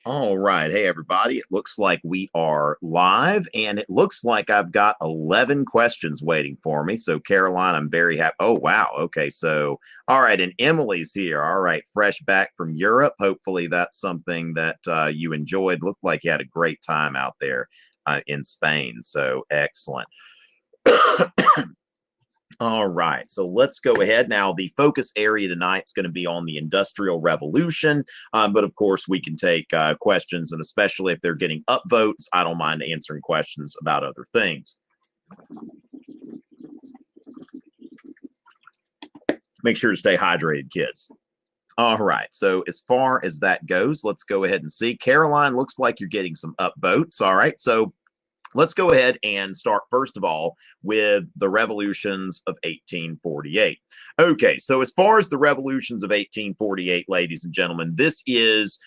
All right. Hey, everybody. It looks like we are live, and it looks like I've got 11 questions waiting for me. So, Caroline, I'm very happy. Oh, wow. Okay. So, all right. And Emily's here. All right. Fresh back from Europe. Hopefully, that's something that you enjoyed. Looked like you had a great time out there in Spain. So, excellent. All right, so let's go ahead. Now, the focus area tonight is going to be on the Industrial Revolution, but of course, we can take questions, and especially if they're getting upvotes, I don't mind answering questions about other things. Make sure to stay hydrated, kids. All right, so as far as that goes, let's go ahead and see. Caroline, looks like you're getting some upvotes. All right, so let's go ahead and start, first of all, with the revolutions of 1848. Okay, so as far as the revolutions of 1848, ladies and gentlemen, this is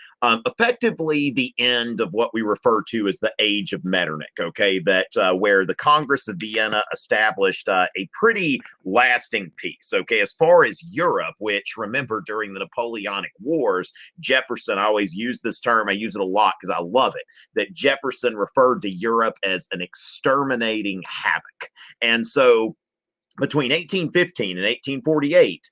effectively the end of what we refer to as the Age of Metternich, okay, that where the Congress of Vienna established a pretty lasting peace, okay, as far as Europe, which, remember, during the Napoleonic Wars, Jefferson, I always use this term, I use it a lot because I love it, that Jefferson referred to Europe as an exterminating havoc. And so between 1815 and 1848,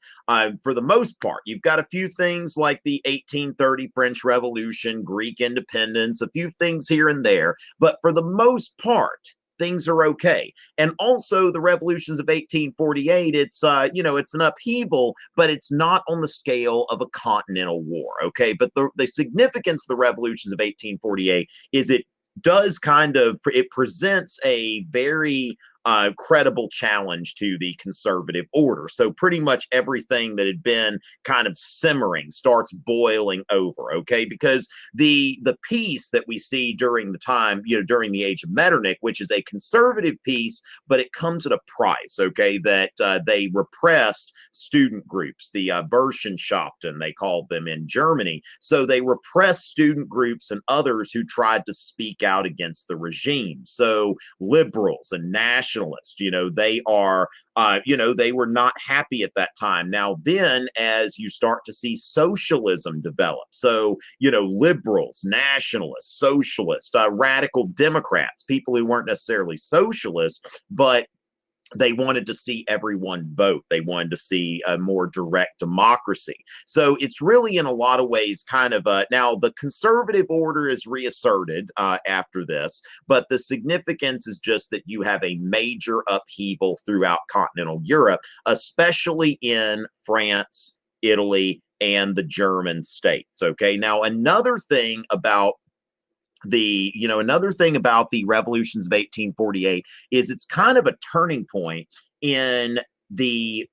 for the most part, you've got a few things like the 1830 French Revolution, Greek independence, a few things here and there, but for the most part, things are okay. And also the revolutions of 1848, it's it's an upheaval, but it's not on the scale of a continental war, okay? But the significance of the revolutions of 1848 is it presents a very credible challenge to the conservative order. So pretty much everything that had been kind of simmering starts boiling over, okay? Because the peace that we see during the time, during the Age of Metternich, which is a conservative peace, but it comes at a price, okay? That they repressed student groups, the Burschenschaften, they called them in Germany. So they repressed student groups and others who tried to speak out against the regime. So liberals and nationalists, they are, they were not happy at that time. Now, then, as you start to see socialism develop, so, liberals, nationalists, socialists, radical Democrats, people who weren't necessarily socialists, but they wanted to see everyone vote. They wanted to see a more direct democracy. So it's really, in a lot of ways, kind of now the conservative order is reasserted after this, but the significance is just that you have a major upheaval throughout continental Europe, especially in France, Italy, and the German states. Okay, now another thing about the revolutions of 1848 is it's kind of a turning point in the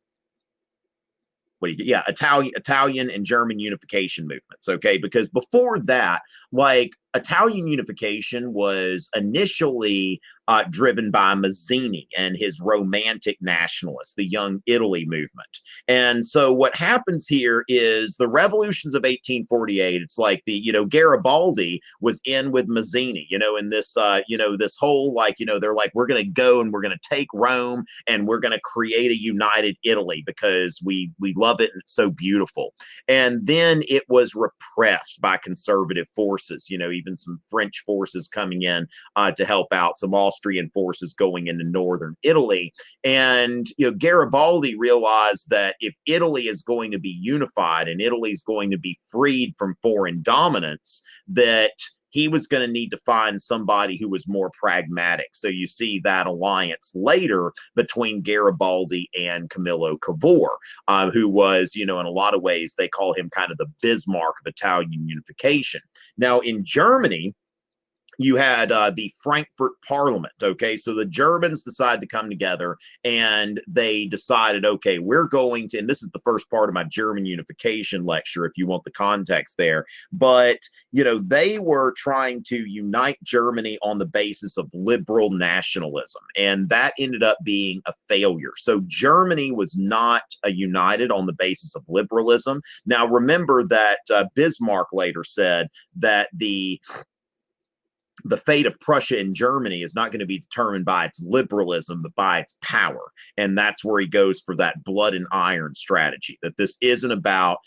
Italian and German unification movements, okay? Because before that, like, Italian unification was initially driven by Mazzini and his romantic nationalists, the Young Italy movement. And so what happens here is the revolutions of 1848, it's like Garibaldi was in with Mazzini, in this, this whole, they're like, we're going to go and we're going to take Rome and we're going to create a united Italy because we love it and it's so beautiful. And then it was repressed by conservative forces, even some French forces coming in to help out, some Austrian forces going into northern Italy. And Garibaldi realized that if Italy is going to be unified and Italy is going to be freed from foreign dominance, that he was going to need to find somebody who was more pragmatic. So you see that alliance later between Garibaldi and Camillo Cavour, who was, in a lot of ways, they call him kind of the Bismarck of Italian unification. Now, in Germany, you had the Frankfurt Parliament, okay? So the Germans decided to come together and they decided, okay, we're going to, and this is the first part of my German unification lecture, if you want the context there, but, they were trying to unite Germany on the basis of liberal nationalism, and that ended up being a failure. So Germany was not united on the basis of liberalism. Now, remember that Bismarck later said that the fate of Prussia and Germany is not going to be determined by its liberalism, but by its power. And that's where he goes for that blood and iron strategy, that this isn't about,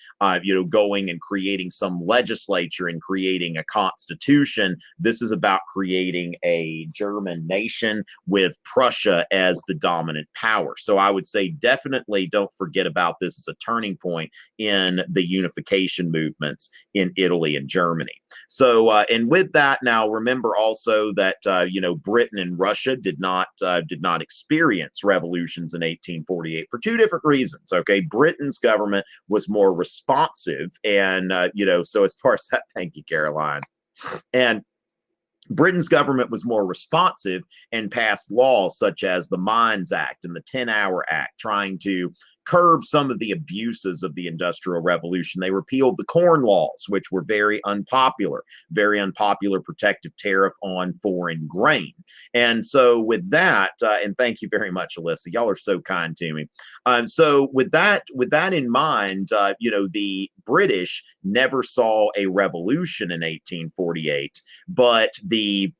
going and creating some legislature and creating a constitution. This is about creating a German nation with Prussia as the dominant power. So I would say definitely don't forget about this as a turning point in the unification movements in Italy and Germany. So, and with that, now remember also that Britain and Russia did not experience revolutions in 1848 for two different reasons. Okay, Britain's government was more responsive, and so as far as that, thank you, Caroline, and Britain's government was more responsive and passed laws such as the Mines Act and the 10-Hour Act, trying to curb some of the abuses of the Industrial Revolution. They repealed the Corn Laws, which were very unpopular protective tariff on foreign grain. And so with that, and thank you very much, Alyssa, y'all are so kind to me. So with that in mind, the British never saw a revolution in 1848, but the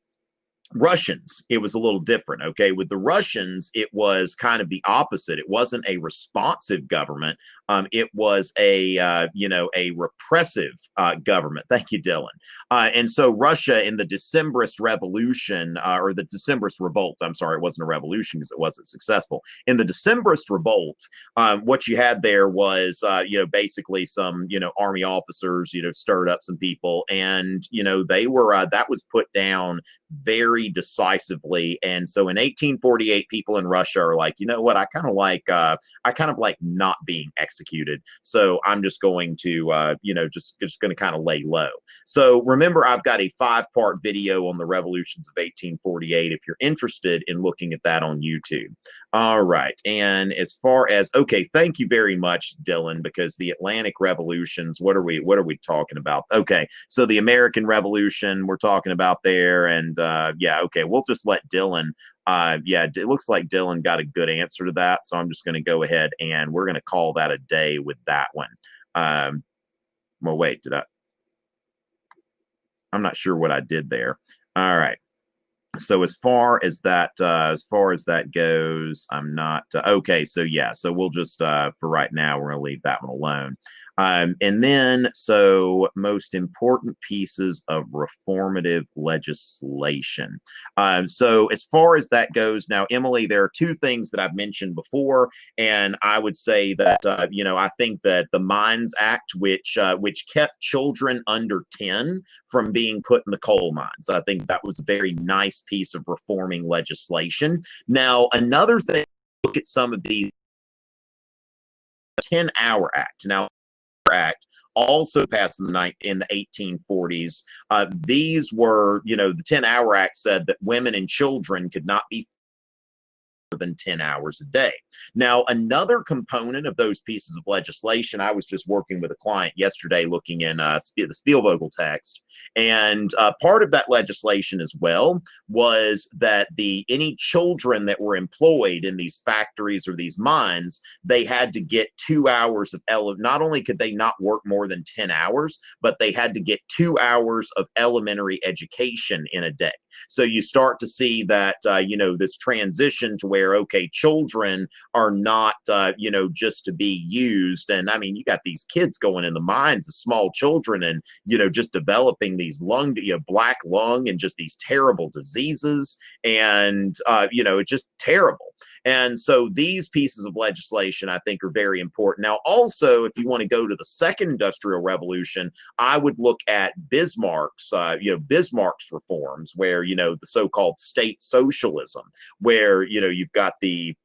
Russians, it was a little different. Okay, with the Russians, it was kind of the opposite. It wasn't a responsive government. It was a repressive government. Thank you, Dylan. And so Russia in the Decembrist Revolution, or the Decembrist Revolt. I'm sorry, it wasn't a revolution because it wasn't successful. In the Decembrist Revolt, what you had there was basically some army officers stirred up some people, and they were that was put down very decisively. And so in 1848, people in Russia are like, you know what, I kind of like not being executed. So I'm just going to, just going to kind of lay low. So remember, I've got a 5-part video on the revolutions of 1848 if you're interested in looking at that on YouTube. All right. And as far as, okay, thank you very much, Dylan, because the Atlantic revolutions, what are we talking about? Okay. So the American Revolution we're talking about there. And okay, we'll just let Dylan, it looks like Dylan got a good answer to that. So I'm just going to go ahead and we're going to call that a day with that one. Well, wait, I'm not sure what I did there. All right. So as far as that goes, I'm not okay. So yeah, so we'll just for right now we're going to leave that one alone. And then, so most important pieces of reformative legislation. So as far as that goes, now, Emily, there are two things that I've mentioned before, and I would say that, I think that the Mines Act, which kept children under 10 from being put in the coal mines, I think that was a very nice piece of reforming legislation. Now, another thing, look at some of these 10-Hour Act. Now, Act also passed in the 1840s. These were, the 10-Hour Act said that women and children could not be than 10 hours a day. Now, another component of those pieces of legislation, I was just working with a client yesterday looking in the Spielvogel text, and part of that legislation as well was that any children that were employed in these factories or these mines, they had to get 2 hours of not only could they not work more than 10 hours, but they had to get 2 hours of elementary education in a day. So you start to see that, this transition to where, okay, children are not, just to be used. And I mean, you got these kids going in the mines, the small children, and, just developing these black lung and just these terrible diseases. And, it's just terrible. And so these pieces of legislation, I think, are very important. Now, also, if you want to go to the second industrial revolution, I would look at Bismarck's reforms, where, the so-called state socialism, where, you've got the,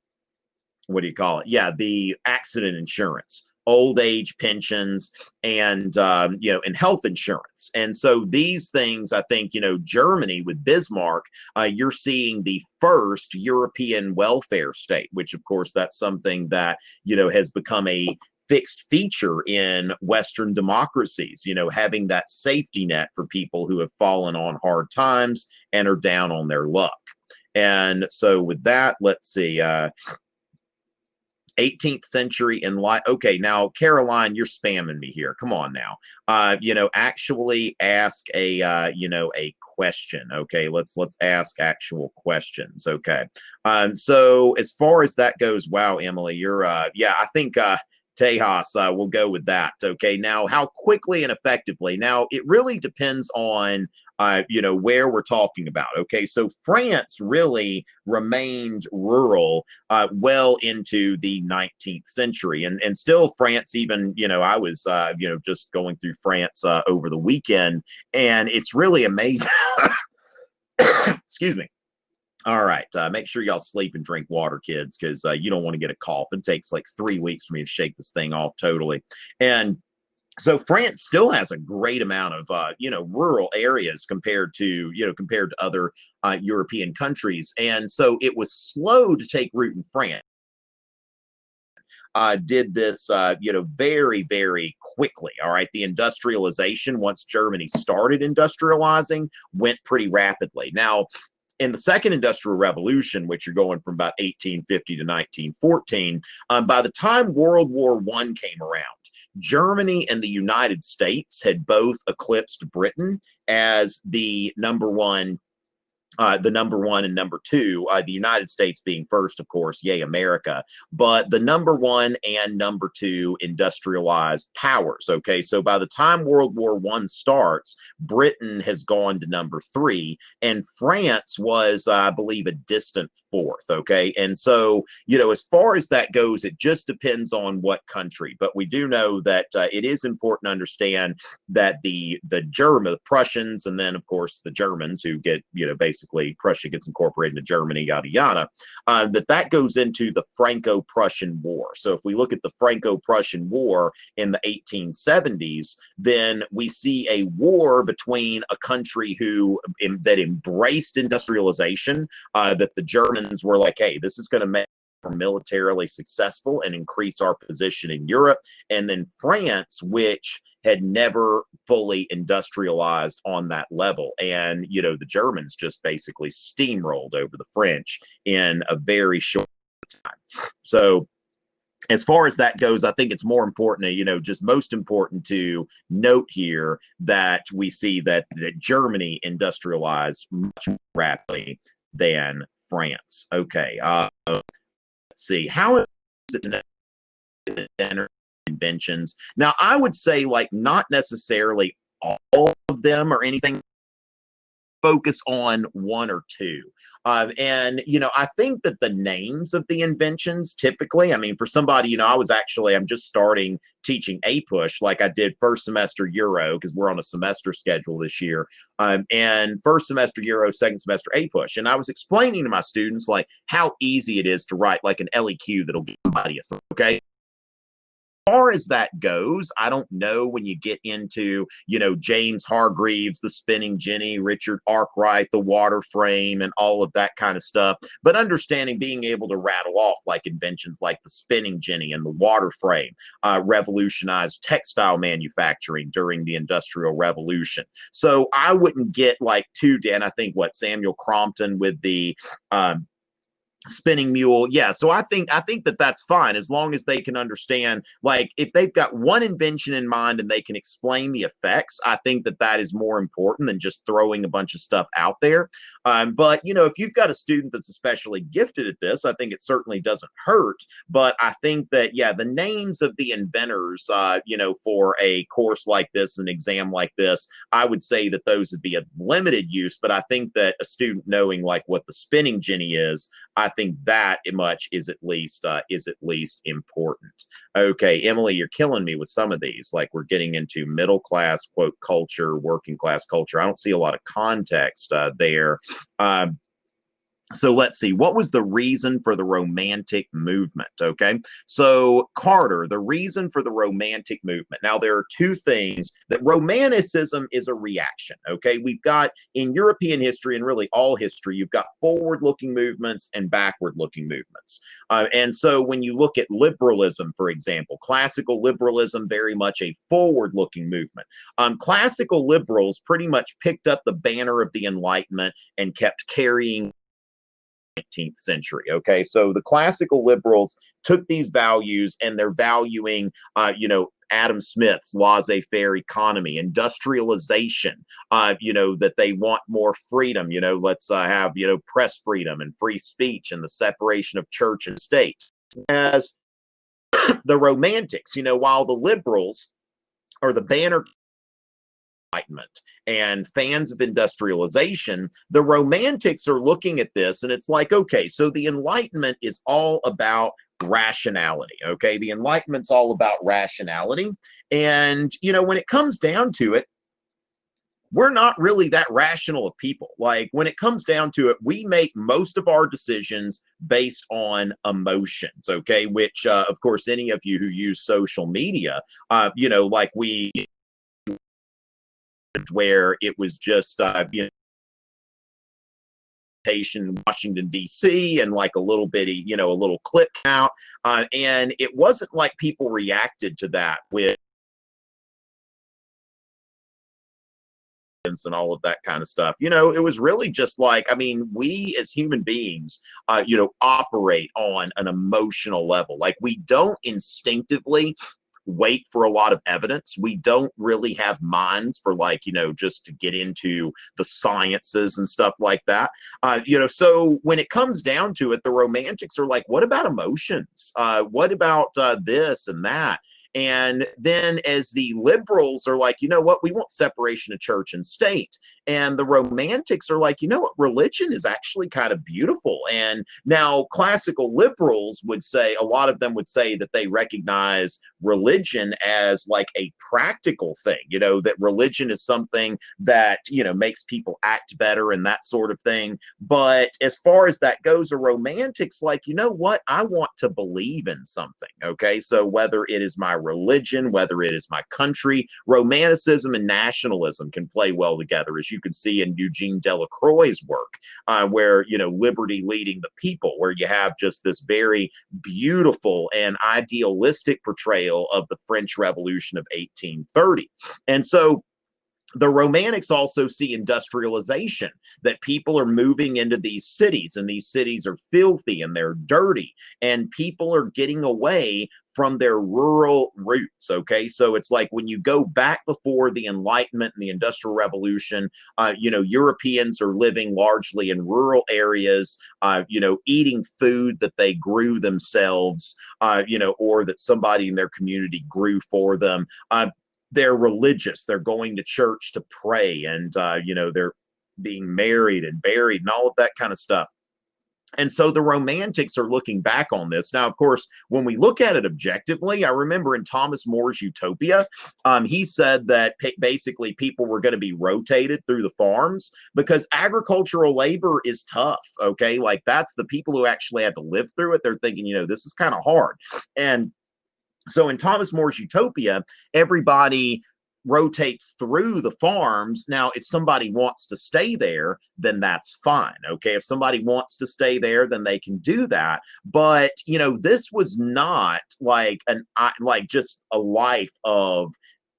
what do you call it? Yeah, the accident insurance, old age pensions, and and health insurance. And so these things, I think, Germany with Bismarck, you're seeing the first European welfare state, which of course that's something that has become a fixed feature in Western democracies, having that safety net for people who have fallen on hard times and are down on their luck. And so with that, let's see. 18th century in light. Okay, now Caroline, you're spamming me here. Come on now. Actually ask a a question. Okay, let's ask actual questions. Okay. So as far as that goes, wow, Emily, you're yeah, I think Tejas, we'll go with that. Okay. Now, how quickly and effectively? Now, it really depends on, where we're talking about. Okay. So France really remained rural well into the 19th century. And still, France, even, I was, just going through France over the weekend, and it's really amazing. Excuse me. All right. Make sure y'all sleep and drink water, kids, because you don't want to get a cough. It takes like 3 weeks for me to shake this thing off totally. And so France still has a great amount of, rural areas compared to other European countries. And so it was slow to take root in France. Did this, very, very quickly. All right. The industrialization, once Germany started industrializing, went pretty rapidly. Now, in the second industrial revolution, which you're going from about 1850 to 1914, by the time World War I came around, Germany and the United States had both eclipsed Britain as the number one and number two, the United States being first, of course, yay, America, but the number one and number two industrialized powers. Okay, so by the time World War I starts, Britain has gone to number three, and France was, I believe, a distant fourth. Okay, and so, as far as that goes, it just depends on what country, but we do know that it is important to understand that the Prussians, and then, of course, the Germans who get, basically Prussia gets incorporated into Germany, yada yada, that goes into the Franco-Prussian War. So if we look at the Franco-Prussian War in the 1870s, then we see a war between a country that embraced industrialization, that the Germans were like, hey, this is going to make militarily successful and increase our position in Europe, and then France, which had never fully industrialized on that level. And, the Germans just basically steamrolled over the French in a very short time. So as far as that goes, I think it's more important to, just most important to note here that we see that Germany industrialized much more rapidly than France. Okay. Let's see, how is it to know inventions? Now, I would say, like, not necessarily all of them or anything. Focus on one or two. And, I think that the names of the inventions typically, I mean, for somebody, I'm just starting teaching APUSH like I did first semester Euro, because we're on a semester schedule this year. And first semester Euro, second semester APUSH. And I was explaining to my students, like, how easy it is to write like an LEQ that'll give somebody a throw, okay? Far as that goes, I don't know when you get into, James Hargreaves, the spinning jenny, Richard Arkwright, the water frame, and all of that kind of stuff. But understanding, being able to rattle off like inventions like the spinning jenny and the water frame revolutionized textile manufacturing during the Industrial Revolution. So I wouldn't get like and I think Samuel Crompton with the spinning mule. Yeah, so I think that that's fine, as long as they can understand, like, if they've got one invention in mind and they can explain the effects. I think that is more important than just throwing a bunch of stuff out there. But if you've got a student that's especially gifted at this, I think it certainly doesn't hurt. But I think that, yeah, the names of the inventors, for a course like this, an exam like this, I would say that those would be a limited use. But I think that a student knowing like what the spinning jenny is, I think that much is at least important. Okay, Emily, you're killing me with some of these. Like, we're getting into middle class quote culture, working class culture. I don't see a lot of context there. So let's see, what was the reason for the Romantic movement? Okay, so Carter, the reason for the Romantic movement. Now, there are two things. That Romanticism is a reaction. Okay, we've got in European history, and really all history, you've got forward-looking movements and backward-looking movements. And so when you look at liberalism, for example, classical liberalism, very much a forward-looking movement. Classical liberals pretty much picked up the banner of the Enlightenment and kept carrying 19th century. Okay, so the classical liberals took these values and they're valuing, Adam Smith's laissez-faire economy, industrialization, that they want more freedom, let's have, press freedom and free speech and the separation of church and state. As the Romantics, while the liberals are the banner Enlightenment and fans of industrialization, the Romantics are looking at this and it's like, okay, so the Enlightenment is all about rationality. Okay, the Enlightenment's all about rationality. And, when it comes down to it, we're not really that rational of people. Like when it comes down to it, we make most of our decisions based on emotions. Okay, which, of course, any of you who use social media, like we, where it was just, Washington, D.C., and like a little bitty, a little clip count. And it wasn't like people reacted to that with and all of that kind of stuff. It was really just like, we as human beings, operate on an emotional level. Like we don't instinctively wait for a lot of evidence. We don't really have minds for just to get into the sciences and stuff like that. So when it comes down to it, the Romantics are like, what about emotions? What about this and that? And then as the liberals are like, what, we want separation of church and state. And the Romantics are like, what, religion is actually kind of beautiful. And now classical liberals would say, a lot of them would say that they recognize religion as like a practical thing, that religion is something that, makes people act better and that sort of thing. But as far as that goes, a Romantic's like, what, I want to believe in something. Okay, so whether it is my religion, whether it is my country, Romanticism and nationalism can play well together, as you can see in Eugene Delacroix's work, where, liberty leading the people, where you have just this very beautiful and idealistic portrayal of the French Revolution of 1830. And so the Romantics also see industrialization, that people are moving into these cities and these cities are filthy and they're dirty and people are getting away from their rural roots. Okay, so it's like when you go back before the Enlightenment and the Industrial Revolution, Europeans are living largely in rural areas, eating food that they grew themselves, or that somebody in their community grew for them. They're religious. They're going to church to pray, and they're being married and buried and all of that kind of stuff. And so the Romantics are looking back on this. Now, of course, when we look at it objectively, I remember in Thomas More's Utopia, he said that basically people were going to be rotated through the farms because agricultural labor is tough. Okay, like that's the people who actually had to live through it. They're thinking, this is kind of hard. And so in Thomas More's Utopia, everybody rotates through the farms. Now, if somebody wants to stay there, then that's fine. Okay. If somebody wants to stay there, then they can do that. But, this was not like just a life of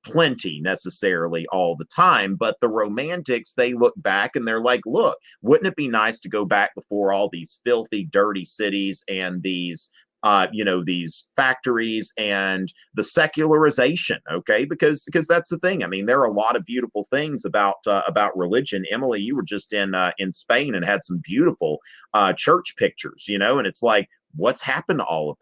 plenty necessarily all the time. But the Romantics, they look back and they're like, look, wouldn't it be nice to go back before all these filthy, dirty cities and these factories and the secularization, okay? Because that's the thing. There are a lot of beautiful things about religion. Emily, you were just in Spain and had some beautiful church pictures, and it's like, what's happened to all of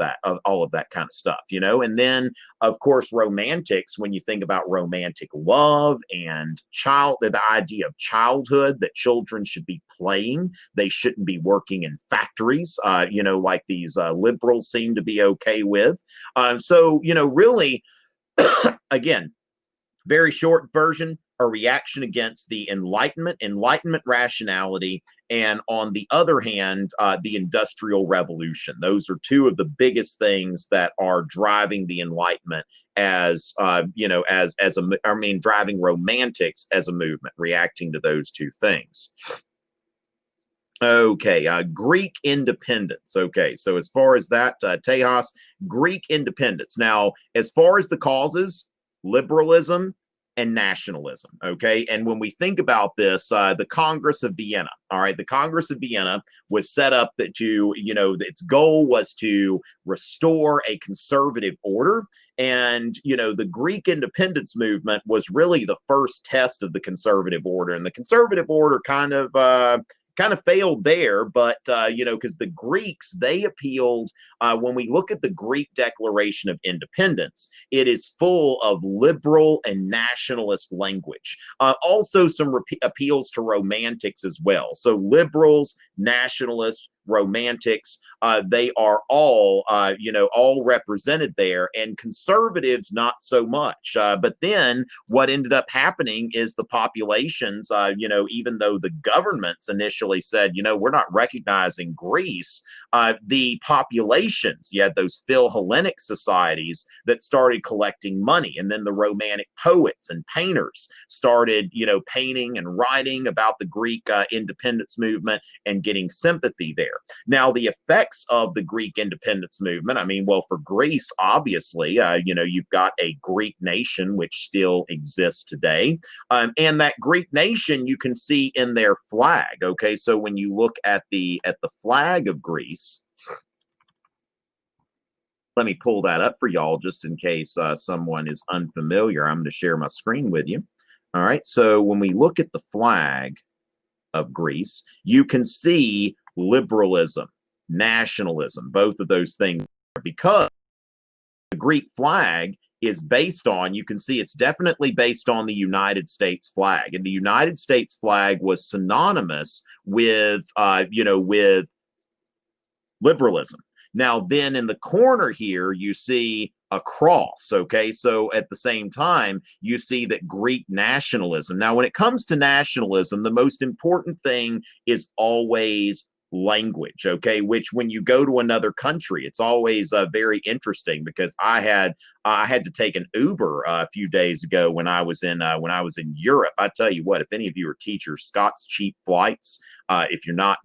that kind of stuff, and then of course Romantics, when you think about romantic love and the idea of childhood, that children should be playing, they shouldn't be working in factories, like these liberals seem to be okay with. So really, again, very short version, a reaction against the Enlightenment rationality, and on the other hand, the Industrial Revolution. Those are two of the biggest things that are driving the Enlightenment driving Romantics as a movement, reacting to those two things. Okay, Greek independence. Okay, so as far as that, Tejas, Greek independence. Now, as far as the causes, liberalism, and nationalism. Okay. And when we think about this, the Congress of Vienna, all right, the Congress of Vienna was set up that to, its goal was to restore a conservative order. And, the Greek independence movement was really the first test of the conservative order. And the conservative order kind of failed there, but because the Greeks, they appealed. When we look at the Greek Declaration of Independence, it is full of liberal and nationalist language. Also, some appeals to romantics as well. So liberals, nationalists, romantics, they are all all represented there, and conservatives not so much. But then what ended up happening is the populations, even though the governments initially said, we're not recognizing Greece, the populations, you had those Philhellenic societies that started collecting money, and then the Romantic poets and painters started, painting and writing about the Greek independence movement and getting sympathy there. Now, the effects of the Greek independence movement, I mean, well, for Greece, obviously, you've got a Greek nation which still exists today. And that Greek nation you can see in their flag. Okay, so when you look at the flag of Greece, let me pull that up for y'all just in case someone is unfamiliar. I'm going to share my screen with you. All right, so when we look at the flag of Greece, you can see liberalism, nationalism, both of those things, because the Greek flag is based on, you can see it's definitely based on the United States flag. And the United States flag was synonymous with, with liberalism. Now, then in the corner here, you see a cross. Okay, so at the same time, you see that Greek nationalism. Now, when it comes to nationalism, the most important thing is always language. Okay, which when you go to another country, it's always very interesting, because I had to take an Uber a few days ago when I was in Europe. I tell you what, if any of you are teachers, Scott's Cheap Flights, if you're not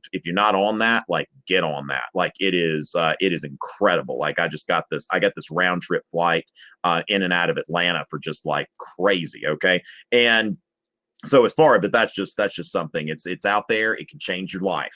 on that, like, get on that. Like, it is incredible. Like, I got this round trip flight in and out of Atlanta for just like crazy. Okay, and so as far, but that's just something. It's out there. It can change your life.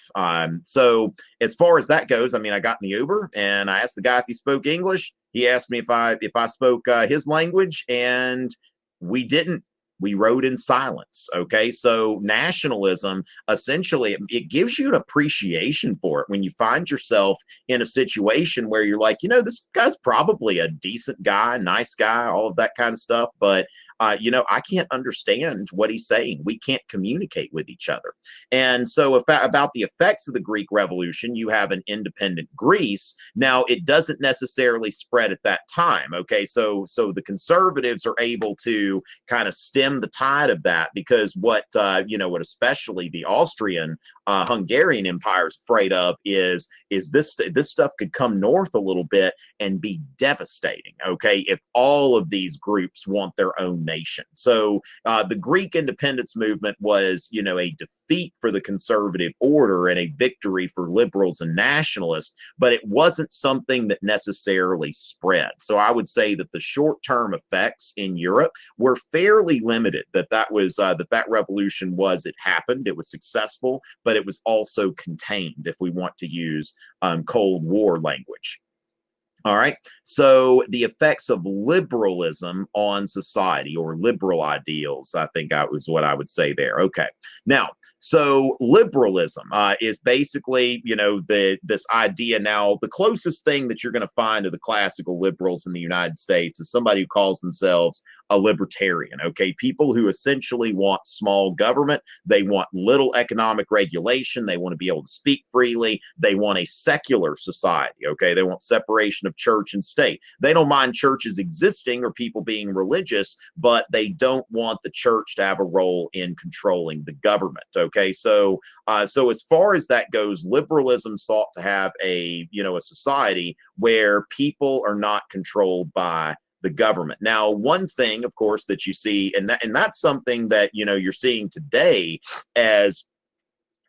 So as far as that goes, I mean, I got in the Uber and I asked the guy if he spoke English. He asked me if I spoke his language, and we didn't. We rode in silence. Okay, so nationalism, essentially, it gives you an appreciation for it when you find yourself in a situation where you're like, this guy's probably a decent guy, nice guy, all of that kind of stuff, but I can't understand what he's saying. We can't communicate with each other. And so about the effects of the Greek Revolution, you have an independent Greece. Now, it doesn't necessarily spread at that time. Okay, so the conservatives are able to kind of stem the tide of that, because what especially the Austrian Hungarian Empire is afraid of is this stuff could come north a little bit and be devastating. Okay, if all of these groups want their own nation. So the Greek independence movement was, a defeat for the conservative order and a victory for liberals and nationalists, but it wasn't something that necessarily spread. So I would say that the short-term effects in Europe were fairly limited. That revolution it happened, it was successful, but it was also contained, if we want to use Cold War language. All right, so the effects of liberalism on society, or liberal ideals, I think was what I would say there. Okay, now, so liberalism is basically, this idea. Now, the closest thing that you're going to find to the classical liberals in the United States is somebody who calls themselves a libertarian. Okay, people who essentially want small government. They want little economic regulation. They want to be able to speak freely. They want a secular society. Okay, they want separation of church and state. They don't mind churches existing or people being religious, but they don't want the church to have a role in controlling the government. Okay, so as far as that goes, liberalism sought to have a society where people are not controlled by the government. Now, one thing, of course, that you see, and that's something that you're seeing today as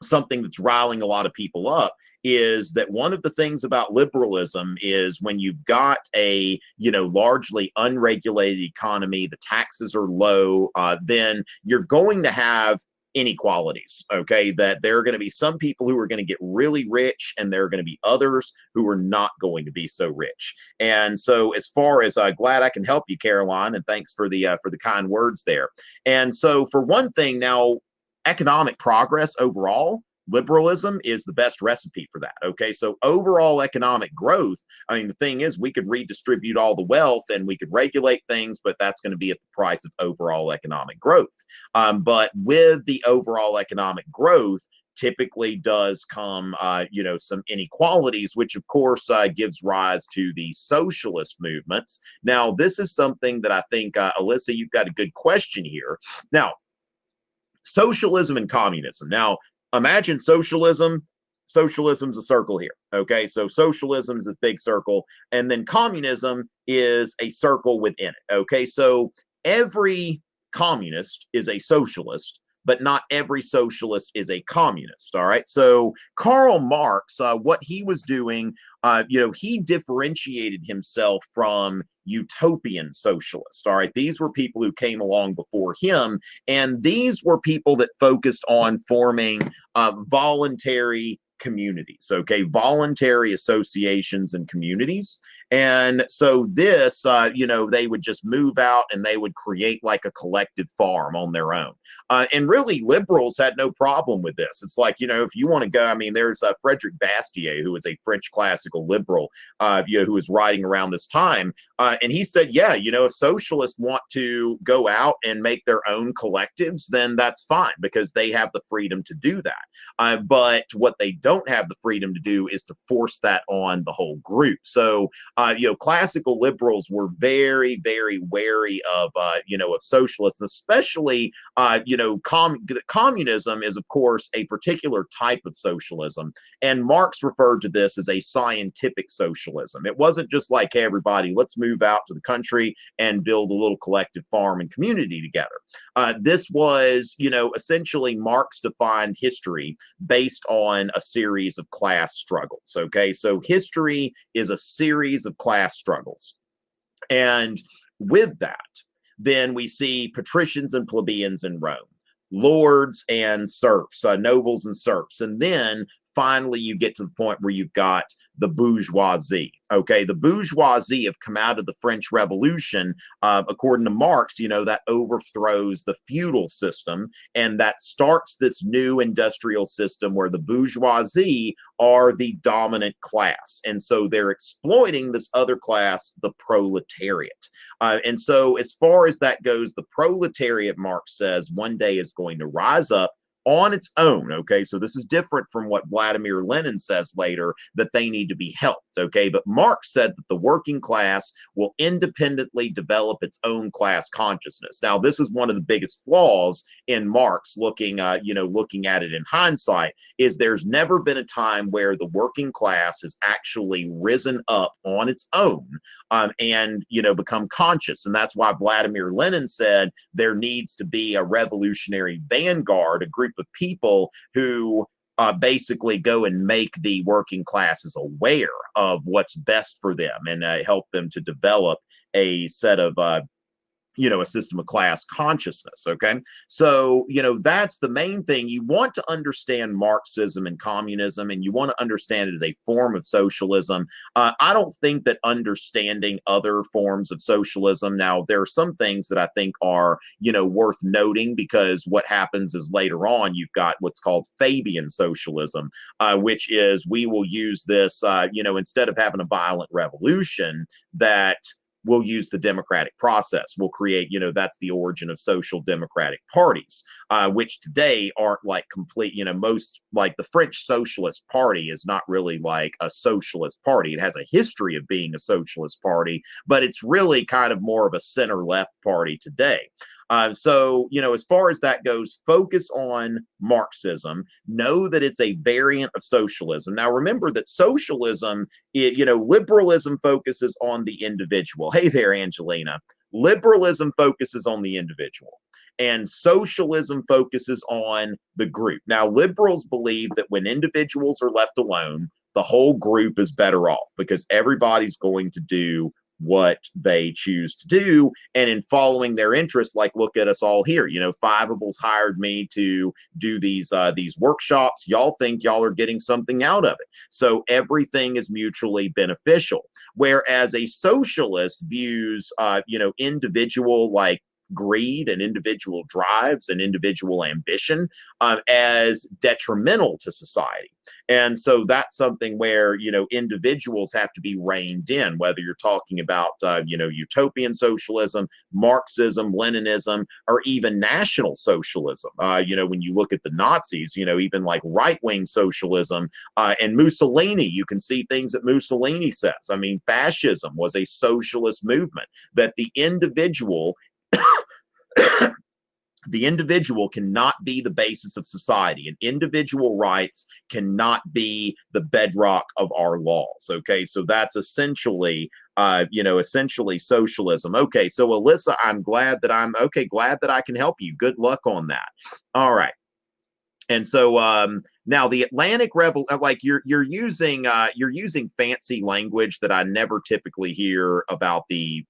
something that's riling a lot of people up is that one of the things about liberalism is when you've got a largely unregulated economy, the taxes are low, then you're going to have inequalities. Okay, that there are going to be some people who are going to get really rich, and there are going to be others who are not going to be so rich. And so, as far as glad I can help you, Caroline, and thanks for the kind words there. And so, for one thing, now economic progress overall, liberalism is the best recipe for that. Okay, so overall economic growth, I mean, the thing is, we could redistribute all the wealth and we could regulate things, but that's going to be at the price of overall economic growth. But with the overall economic growth, typically does come, some inequalities, which of course gives rise to the socialist movements. Now, this is something that I think, Alyssa, you've got a good question here. Now, socialism and communism. Now, imagine socialism. Socialism's a circle here. Okay, so socialism is a big circle, and then communism is a circle within it. Okay, so every communist is a socialist, but not every socialist is a communist. All right. So Karl Marx, what he was doing, he differentiated himself from utopian socialists. All right. These were people who came along before him, and these were people that focused on forming voluntary communities. Okay. Voluntary associations and communities. And so this, they would just move out and they would create like a collective farm on their own. And really, liberals had no problem with this. It's like, if you want to go, I mean, there's Frederick Bastiat, who was a French classical liberal, who was writing around this time. And he said, yeah, if socialists want to go out and make their own collectives, then that's fine because they have the freedom to do that. But what they don't have the freedom to do is to force that on the whole group. So, classical liberals were very, very wary of socialists, especially, communism is, of course, a particular type of socialism. And Marx referred to this as a scientific socialism. It wasn't just like, hey, everybody, let's move out to the country and build a little collective farm and community together. This was, essentially Marx defined history based on a series of class struggles. Okay, so history is a series of class struggles. And with that, then we see patricians and plebeians in Rome, lords and serfs, nobles and serfs. And then finally you get to the point where you've got the bourgeoisie. Okay, the bourgeoisie have come out of the French Revolution, according to Marx, that overthrows the feudal system, and that starts this new industrial system where the bourgeoisie are the dominant class. And so they're exploiting this other class, the proletariat. And so as far as that goes, the proletariat, Marx says, one day is going to rise up on its own. Okay, so this is different from what Vladimir Lenin says later, that they need to be helped. Okay, but Marx said that the working class will independently develop its own class consciousness. Now, this is one of the biggest flaws in Marx, looking at it in hindsight, is there's never been a time where the working class has actually risen up on its own and become conscious. And that's why Vladimir Lenin said there needs to be a revolutionary vanguard, a group of people who basically go and make the working classes aware of what's best for them and help them to develop a set of a system of class consciousness. Okay, so that's the main thing. You want to understand Marxism and communism, and you want to understand it as a form of socialism. I don't think that understanding other forms of socialism, now there are some things that I think are worth noting, because what happens is later on you've got what's called Fabian Socialism, which is, we will use this instead of having a violent revolution, that we'll use the democratic process. We'll create, that's the origin of social democratic parties, which today aren't like complete, most, like the French Socialist Party is not really like a socialist party. It has a history of being a socialist party, but it's really kind of more of a center-left party today. So, as far as that goes, focus on Marxism. Know that it's a variant of socialism. Now, remember that socialism, liberalism focuses on the individual. Hey there, Angelina. Liberalism focuses on the individual. and socialism focuses on the group. Now, liberals believe that when individuals are left alone, the whole group is better off because everybody's going to do what they choose to do. And in following their interests, like look at us all here. Fiveables hired me to do these workshops. Y'all think y'all are getting something out of it. So everything is mutually beneficial. Whereas a socialist views individual like greed and individual drives and individual ambition as detrimental to society. And so that's something where, individuals have to be reined in, whether you're talking about, utopian socialism, Marxism, Leninism, or even National Socialism. When you look at the Nazis, even like right-wing socialism and Mussolini, you can see things that Mussolini says. I mean, fascism was a socialist movement that the individual the individual cannot be the basis of society, and individual rights cannot be the bedrock of our laws. Okay, so that's essentially socialism. Okay, so Alyssa, I'm glad that I can help you. Good luck on that. All right. And so now the Atlantic Revolution, like you're using fancy language that I never typically hear about the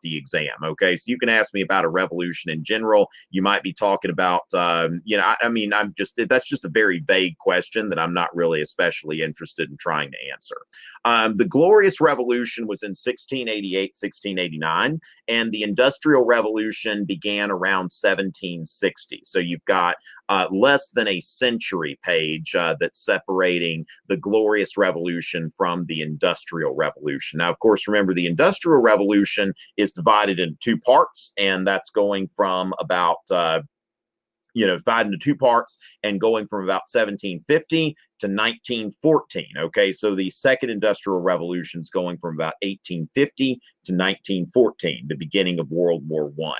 exam. Okay, so you can ask me about a revolution in general. You might be talking about that's just a very vague question that I'm not really especially interested in trying to answer. The Glorious Revolution was in 1688, 1689, and the Industrial Revolution began around 1760. So you've got less than a century page that's separating the Glorious Revolution from the Industrial Revolution. Now, of course, remember the Industrial Revolution is divided into two parts, and that's going from about divided into two parts and going from about 1750 to 1914. Okay, so the Second Industrial Revolution is going from about 1850 to 1914, the beginning of World War I.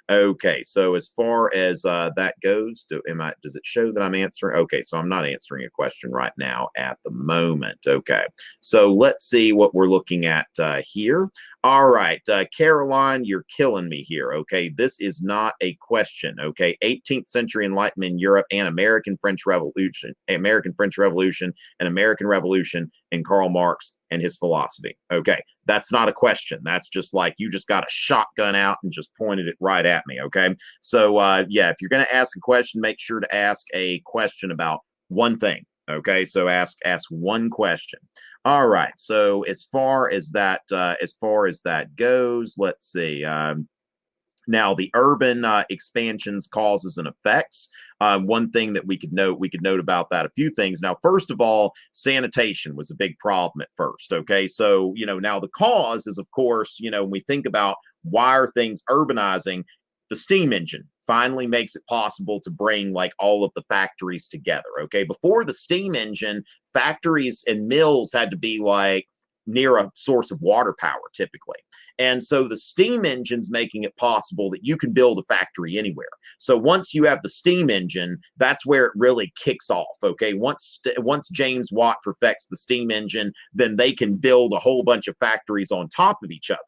Okay, so as far as that goes, does it show that I'm answering? Okay, so I'm not answering a question right now at the moment. Okay, so let's see what we're looking at here. All right, Caroline, you're killing me here. Okay, this is not a question. Okay, 18th century Enlightenment in Europe and American French Revolution, and American Revolution, and Karl Marx and his philosophy. Okay, that's not a question. That's just like you just got a shotgun out and just pointed it right at me. Okay, so if you're going to ask a question, make sure to ask a question about one thing. Okay, so ask one question. All right, so as far as that goes, let's see. Now, the urban expansions, causes, and effects. One thing that we could note about that, a few things. Now, first of all, sanitation was a big problem at first. Okay, so now the cause is, of course, when we think about why are things urbanizing, the steam engine finally makes it possible to bring like all of the factories together. Okay, before the steam engine, factories and mills had to be like near a source of water power typically. And so the steam engine's making it possible that you can build a factory anywhere. So once you have the steam engine, that's where it really kicks off. Okay, once James Watt perfects the steam engine, then they can build a whole bunch of factories on top of each other.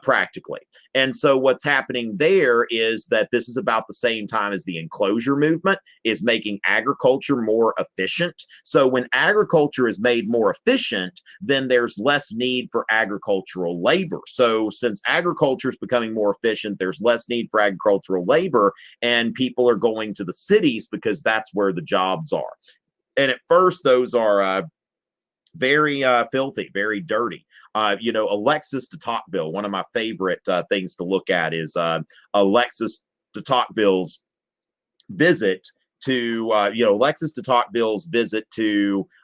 Practically. And so what's happening there is that this is about the same time as the enclosure movement is making agriculture more efficient. So when agriculture is made more efficient, then there's less need for agricultural labor. So since agriculture is becoming more efficient, there's less need for agricultural labor, and people are going to the cities because that's where the jobs are. And at first, those are very filthy, very dirty. Alexis de Tocqueville, one of my favorite things to look at is Alexis de Tocqueville's visit to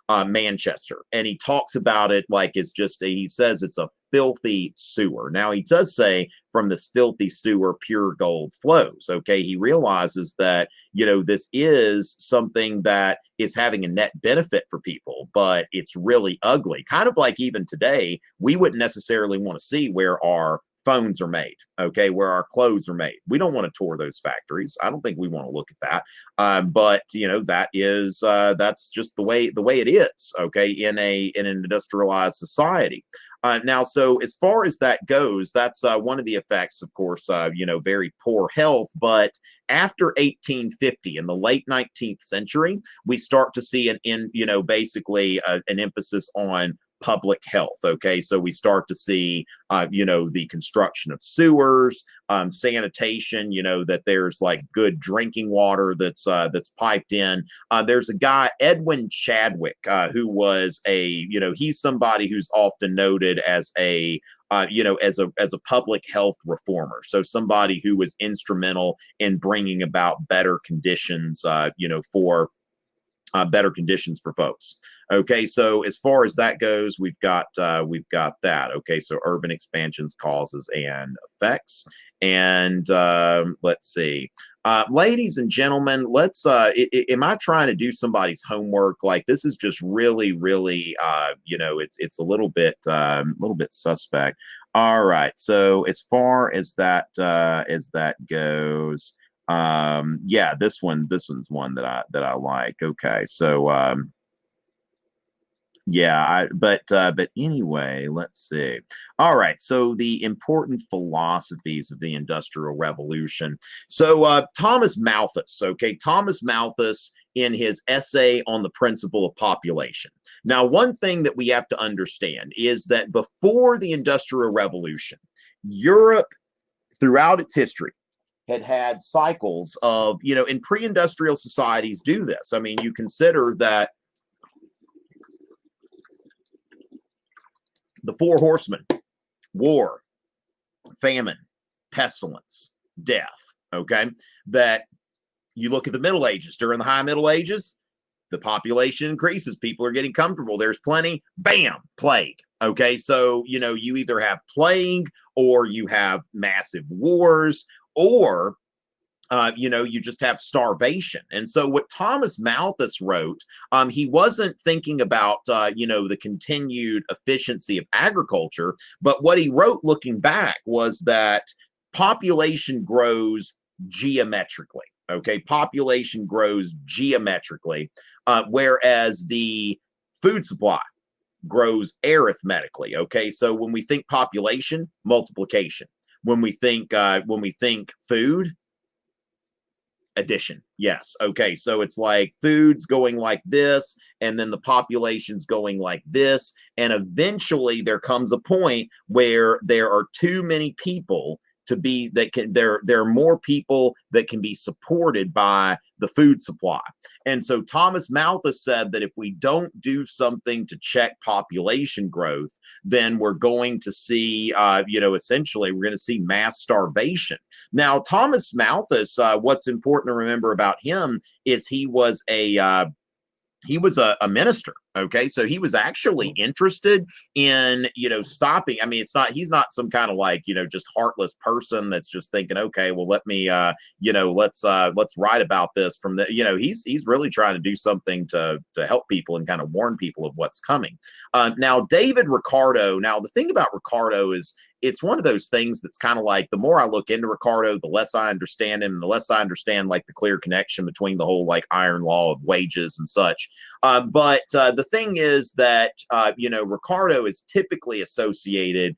Manchester, and he talks about it like it's just he says it's a filthy sewer. Now he does say from this filthy sewer pure gold flows. Okay, he realizes that this is something that is having a net benefit for people, but it's really ugly. Kind of like even today, we wouldn't necessarily want to see where our phones are made, okay, where our clothes are made. We don't want to tour those factories. I don't think we want to look at that. But you know, that's just the way it is, okay, in an industrialized society. Now, so as far as that goes, that's one of the effects, of course, you know, very poor health. But after 1850, in the late 19th century, we start to see you know, basically an emphasis on public health. Okay, so we start to see, you know, the construction of sewers, sanitation. You know, that there's like good drinking water that's piped in. There's a guy, Edwin Chadwick, who was you know, he's somebody who's often noted as you know, as a public health reformer. So somebody who was instrumental in bringing about better conditions, you know, for better conditions for folks. Okay, so as far as that goes, we've got that. Okay, so urban expansions, causes and effects, and let's see, ladies and gentlemen, let's. Am I trying to do somebody's homework? Like, this is just really, really, you know, it's a little bit suspect. All right, so as far as that goes. Yeah, this one's one that I like. Okay, so yeah, but anyway, let's see. All right, so the important philosophies of the Industrial Revolution. So Thomas Malthus, okay, Thomas Malthus, in his essay on the principle of population. Now, one thing that we have to understand is that before the Industrial Revolution, Europe, throughout its history, had cycles of, you know, in pre-industrial societies do this. I mean, you consider that the four horsemen: war, famine, pestilence, death. Okay, that you look at the Middle Ages. During the High Middle Ages, the population increases, people are getting comfortable, there's plenty, bam, plague. Okay, so you know, you either have plague or you have massive wars, or you know, you just have starvation. And so what Thomas Malthus wrote, he wasn't thinking about, you know, the continued efficiency of agriculture, but what he wrote looking back was that population grows geometrically. Okay, population grows geometrically, whereas the food supply grows arithmetically. Okay, so when we think population, multiplication. When we think food, addition. Yes. Okay. So it's like food's going like this, and then the population's going like this. And eventually there comes a point where there are too many people to be that can there are more people that can be supported by the food supply. And so Thomas Malthus said that if we don't do something to check population growth, then we're going to see, you know, essentially we're going to see mass starvation. Now, Thomas Malthus, what's important to remember about him is he was a minister. Okay, so he was actually interested in, you know, stopping. I mean, he's not some kind of like, you know, just heartless person that's just thinking, okay, well, let me, you know, let's write about this from the, you know, he's really trying to do something to help people and kind of warn people of what's coming. Now, David Ricardo. Now, the thing about Ricardo is, it's one of those things that's kind of like, the more I look into Ricardo, the less I understand him, and the less I understand like the clear connection between the whole like iron law of wages and such. But the thing is that, you know, Ricardo is typically associated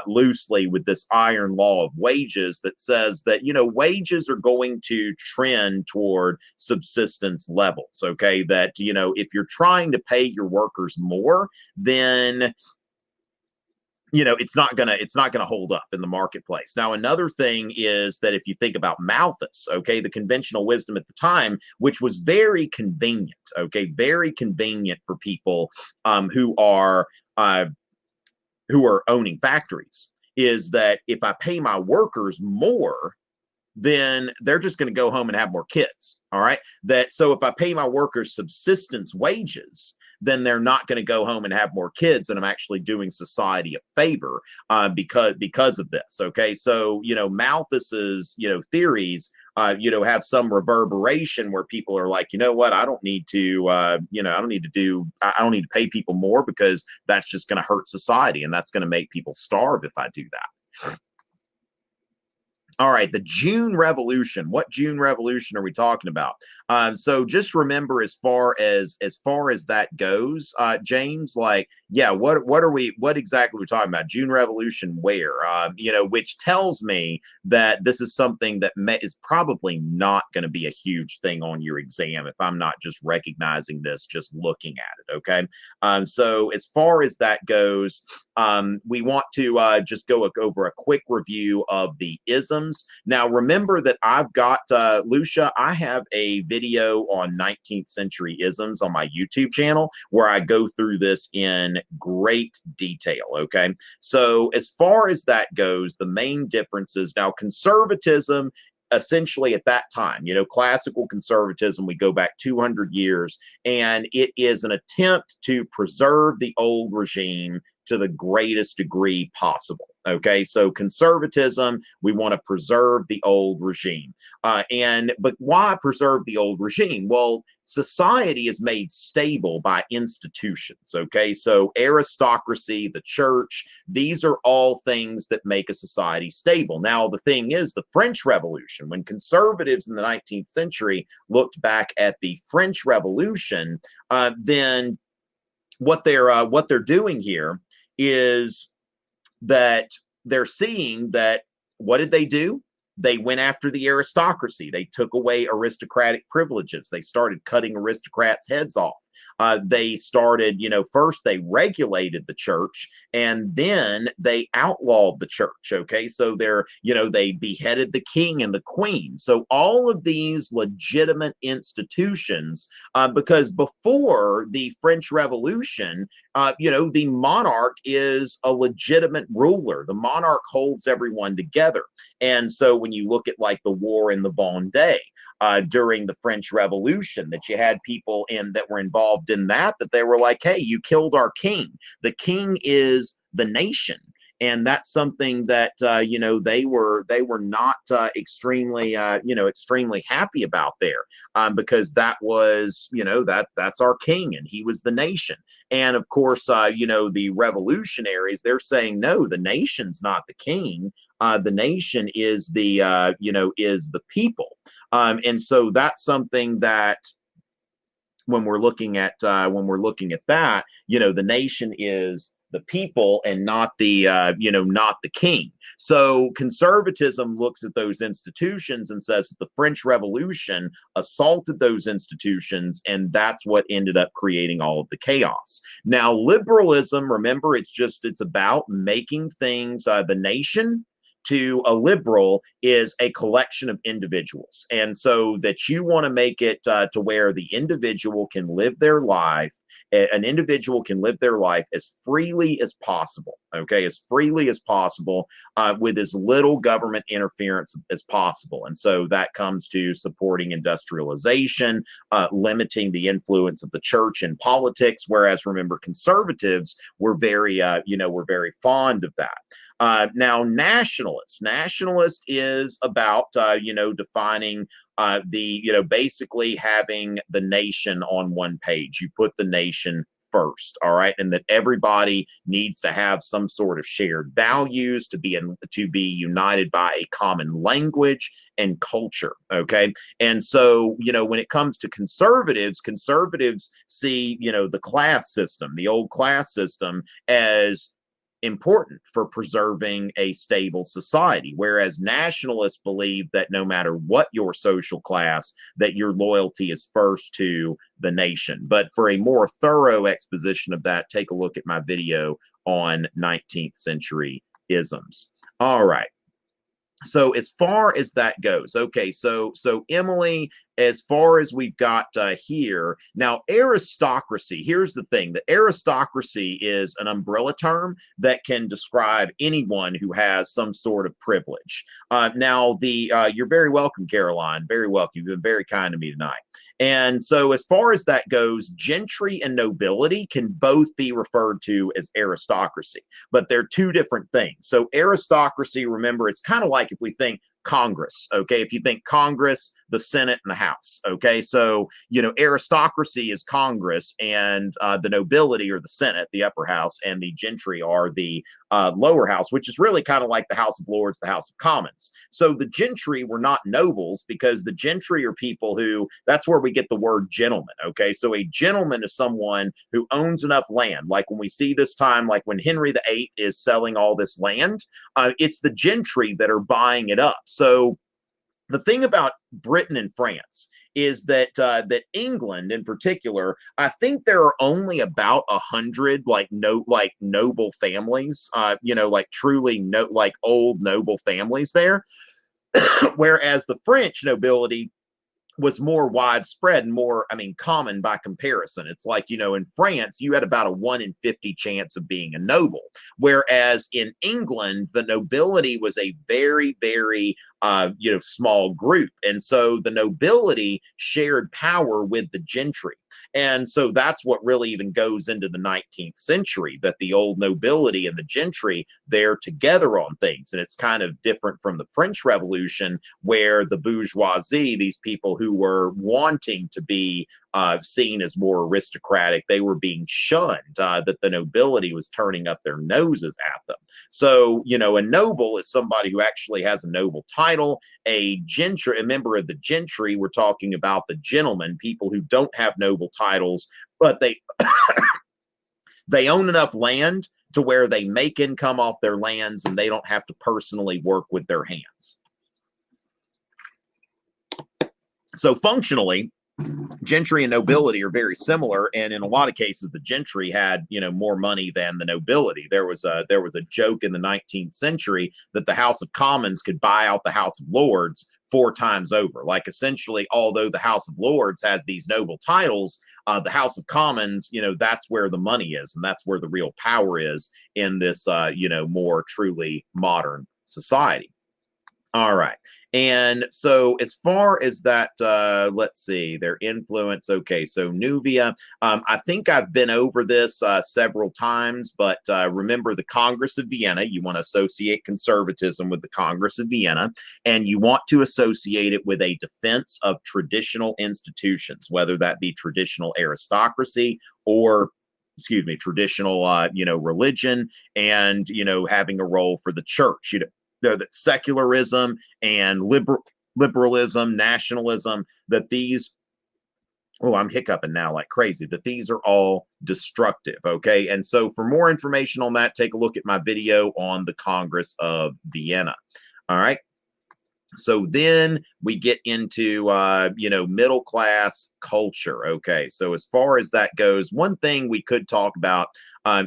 loosely with this iron law of wages that says that, you know, wages are going to trend toward subsistence levels. Okay, that, you know, if you're trying to pay your workers more, then, you know, it's not gonna hold up in the marketplace. Now, another thing is that if you think about Malthus, okay, the conventional wisdom at the time, which was very convenient, okay, very convenient for people who are owning factories, is that if I pay my workers more, then they're just going to go home and have more kids. All right. That so if I pay my workers subsistence wages, then they're not going to go home and have more kids, and I'm actually doing society a favor because of this. Okay, so you know, Malthus's, you know, theories, you know, have some reverberation where people are like, you know what, I don't need to, you know, I don't need to pay people more, because that's just going to hurt society, and that's going to make people starve if I do that. All right, the June Revolution. What June Revolution are we talking about? So just remember, as far as that goes, James, like, yeah, what exactly are we talking about? June Revolution, where? Which tells me that this is something that is probably not going to be a huge thing on your exam if I'm not just recognizing this, just looking at it. Okay, so as far as that goes, we want to just go over a quick review of the isms. Now, remember that I've got, Lucia, I have a video on 19th century isms on my YouTube channel where I go through this in great detail. Okay. So, as far as that goes, the main differences now, conservatism essentially at that time, classical conservatism, we go back 200 years, and it is an attempt to preserve the old regime to the greatest degree possible. Okay, so conservatism, we want to preserve the old regime. But why preserve the old regime? Well, society is made stable by institutions. Okay, so aristocracy, the church, these are all things that make a society stable. Now, the thing is, the French Revolution, when conservatives in the 19th century looked back at the French Revolution, then what they're doing here is that they're seeing that, what did they do? They went after the aristocracy. They took away aristocratic privileges. They started cutting aristocrats' heads off. They started, first they regulated the church, and then they outlawed the church. Okay, so they beheaded the king and the queen. So all of these legitimate institutions, because before the French Revolution, the monarch is a legitimate ruler. The monarch holds everyone together. And so when you look at like the war in the Vendée, during the French Revolution, that you had people that were involved in that they were like, hey, you killed our king. The king is the nation. And that's something that they were not extremely happy about there, because that was that's our king and he was the nation. And of course, the revolutionaries, they're saying, no, the nation's not the king. The nation is is the people. And so that's something that when we're looking at that, the nation is the people and not the king. So conservatism looks at those institutions and says that the French Revolution assaulted those institutions, and that's what ended up creating all of the chaos. Now, liberalism, remember, it's about making things, the nation to a liberal is a collection of individuals. And so that you want to make it to where the individual can live their life, an individual can live their life as freely as possible, okay, as freely as possible, with as little government interference as possible. And so that comes to supporting industrialization, limiting the influence of the church in politics, whereas remember, conservatives were very fond of that. Now, nationalist is about, defining basically having the nation on one page. You put the nation first, all right, and that everybody needs to have some sort of shared values, to be united by a common language and culture. Okay, and so when it comes to conservatives see the class system, the old class system, as important for preserving a stable society, whereas nationalists believe that no matter what your social class, that your loyalty is first to the nation. But for a more thorough exposition of that, take a look at my video on 19th century isms. All right. So as far as that goes, okay, so Emily, as far as we've got here, now aristocracy, here's the thing, that aristocracy is an umbrella term that can describe anyone who has some sort of privilege. Now, you're very welcome, Caroline, very welcome. You've been very kind to me tonight. And so as far as that goes, gentry and nobility can both be referred to as aristocracy, but they're two different things. So aristocracy, remember, it's kind of like if we think Congress, okay? If you think Congress, the Senate and the House. Okay, so aristocracy is Congress, and the nobility or the Senate, the upper house, and the gentry are the lower house, which is really kind of like the House of Lords, the House of Commons. So the gentry were not nobles, because the gentry are people who, that's where we get the word gentleman. Okay, so a gentleman is someone who owns enough land. Like when we see this time, like when Henry VIII is selling all this land, it's the gentry that are buying it up. So the thing about Britain and France is that that England in particular, I think there are only about 100 noble families, like truly like old noble families there, whereas the French nobility was more widespread and more, common by comparison. It's like, in France, you had about a 1 in 50 chance of being a noble. Whereas in England, the nobility was a very, very, small group. And so the nobility shared power with the gentry. And so that's what really even goes into the 19th century, that the old nobility and the gentry, they're together on things. And it's kind of different from the French Revolution, where the bourgeoisie, these people who were wanting to be seen as more aristocratic, they were being shunned, that the nobility was turning up their noses at them. So, a noble is somebody who actually has a noble title. A member of the gentry, we're talking about the gentlemen, people who don't have noble titles, but they they own enough land to where they make income off their lands and they don't have to personally work with their hands. So functionally, gentry and nobility are very similar, and in a lot of cases, the gentry had more money than the nobility. There was a joke in the 19th century that the House of Commons could buy out the House of Lords 4 times over. Like, essentially, although the House of Lords has these noble titles, the House of Commons, that's where the money is, and that's where the real power is in this more truly modern society. All right. And so as far as that, let's see, their influence. Okay, so Nubia, I think I've been over this several times, but remember the Congress of Vienna, you want to associate conservatism with the Congress of Vienna, and you want to associate it with a defense of traditional institutions, whether that be traditional aristocracy or traditional, religion, and, having a role for the church. That secularism and liberalism, nationalism, that these, I'm hiccuping now like crazy, that these are all destructive. Okay. And so for more information on that, take a look at my video on the Congress of Vienna. All right. So then we get into, middle class culture. Okay. So as far as that goes, one thing we could talk about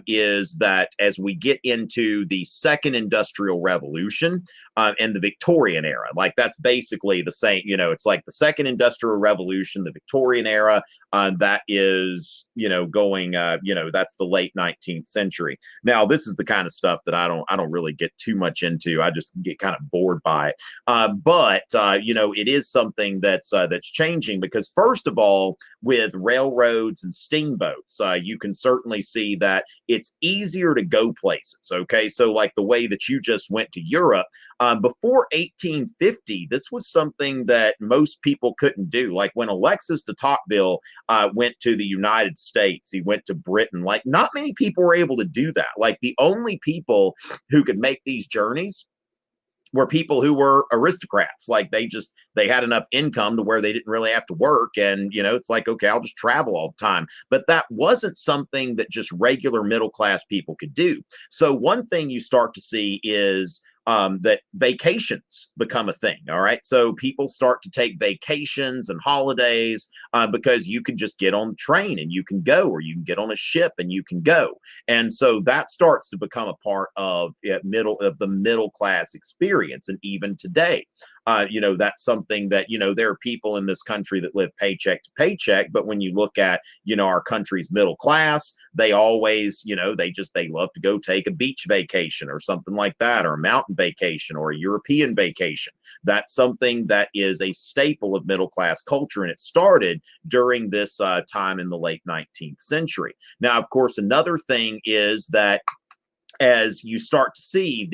is that as we get into the second industrial revolution and the Victorian era, like that's basically the same, it's like the second industrial revolution, the Victorian era, that is, going, that's the late 19th century. Now, this is the kind of stuff that I don't really get too much into. I just get kind of bored by it. But it is something that's changing, because first of all, with railroads and steamboats, you can certainly see that it's easier to go places. Okay, so like the way that you just went to Europe before 1850, this was something that most people couldn't do. Like when Alexis de Tocqueville went to the United States, he went to Britain. Like not many people were able to do that. Like the only people who could make these journeys were people who were aristocrats. Like they had enough income to where they didn't really have to work. And, it's like, okay, I'll just travel all the time. But that wasn't something that just regular middle class people could do. So one thing you start to see is that vacations become a thing. All right. So people start to take vacations and holidays because you can just get on the train and you can go, or you can get on a ship and you can go. And so that starts to become a part of the middle class experience. And even today, that's something that, there are people in this country that live paycheck to paycheck. But when you look at, our country's middle class, they always, they love to go take a beach vacation or something like that, or a mountain vacation or a European vacation. That's something that is a staple of middle class culture. And it started during this time in the late 19th century. Now, of course, another thing is that as you start to see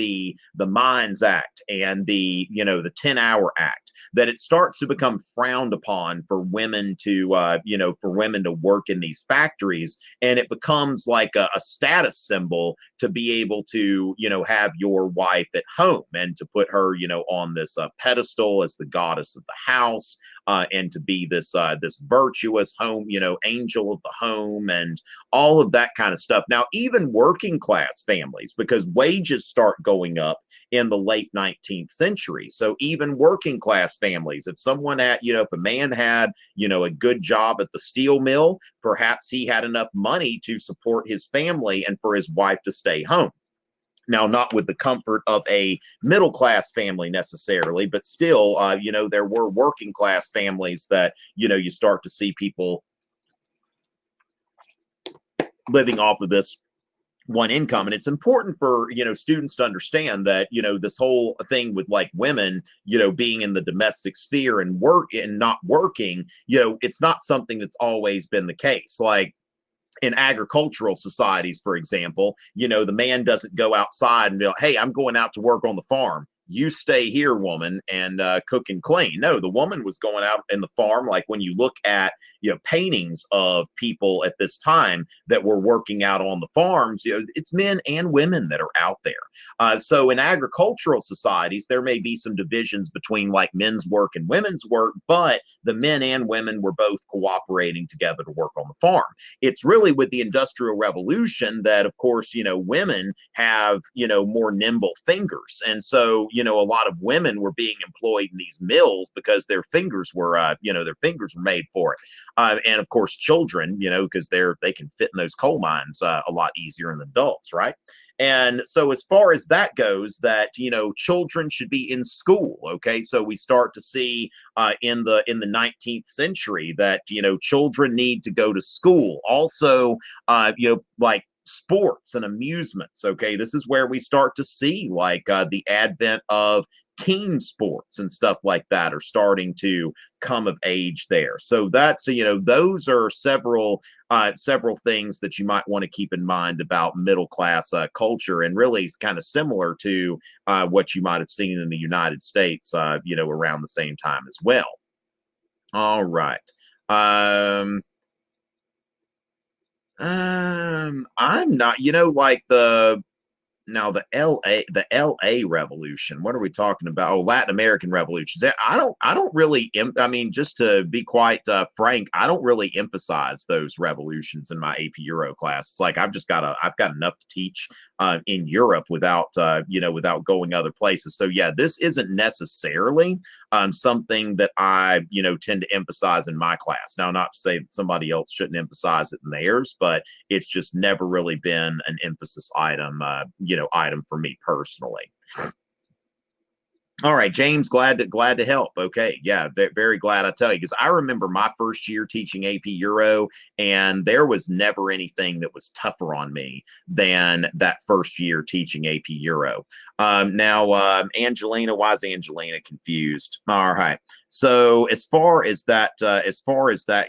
the Mines Act and the, you know, the 10-hour act, that it starts to become frowned upon for women to you know, for women to work in these factories, and it becomes like a status symbol to be able to, you know, have your wife at home and to put her, you know, on this pedestal as the goddess of the house, and to be this this virtuous home, you know, angel of the home, and all of that kind of stuff. Now, even working class families, because wages start going up in the late 19th century. So even working class families, if someone had, you know, if a man had, you know, a good job at the steel mill, perhaps he had enough money to support his family and for his wife to stay home. Now, not with the comfort of a middle class family necessarily, but still, you know, there were working class families that, you know, you start to see people living off of this one income. And it's important for, you know, students to understand that, you know, this whole thing with like women, you know, being in the domestic sphere and work and not working, you know, it's not something that's always been the case. Like, in agricultural societies, for example, you know, the man doesn't go outside and be like, hey, I'm going out to work on the farm. You stay here, woman, and cook and clean. No, the woman was going out in the farm. Like when you look at, you know, paintings of people at this time that were working out on the farms, you know, it's men and women that are out there. So in agricultural societies, there may be some divisions between like men's work and women's work, but the men and women were both cooperating together to work on the farm. It's really with the Industrial Revolution that, of course, you know, women have, you know, more nimble fingers. And so, you know, a lot of women were being employed in these mills because their fingers were, you know, their fingers were made for it. And of course, children, you know, because they can fit in those coal mines a lot easier than adults, right? And so as far as that goes, that, you know, children should be in school. Okay, so we start to see in the 19th century that, you know, children need to go to school. Also, you know, like sports and amusements. Okay, this is where we start to see like the advent of team sports and stuff like that are starting to come of age there. So that's, you know, those are several things that you might want to keep in mind about middle class culture, and really kind of similar to what you might have seen in the United States, you know, around the same time as well. All right. I'm not, you know, like the LA revolution. What are we talking about? Oh, Latin American revolutions. I don't really, I mean, just to be quite frank, I don't really emphasize those revolutions in my AP Euro class. It's like I've got enough to teach in Europe without, you know, without going other places. So yeah, this isn't necessarily something that I, you know, tend to emphasize in my class. Now, not to say that somebody else shouldn't emphasize it in theirs, but it's just never really been an emphasis item, you know, item for me personally. All right, James, glad to help. Okay, yeah, very glad I tell you, because I remember my first year teaching AP Euro, and there was never anything that was tougher on me than that first year teaching AP Euro. Now, Angelina, why is Angelina confused? All right. So as far as that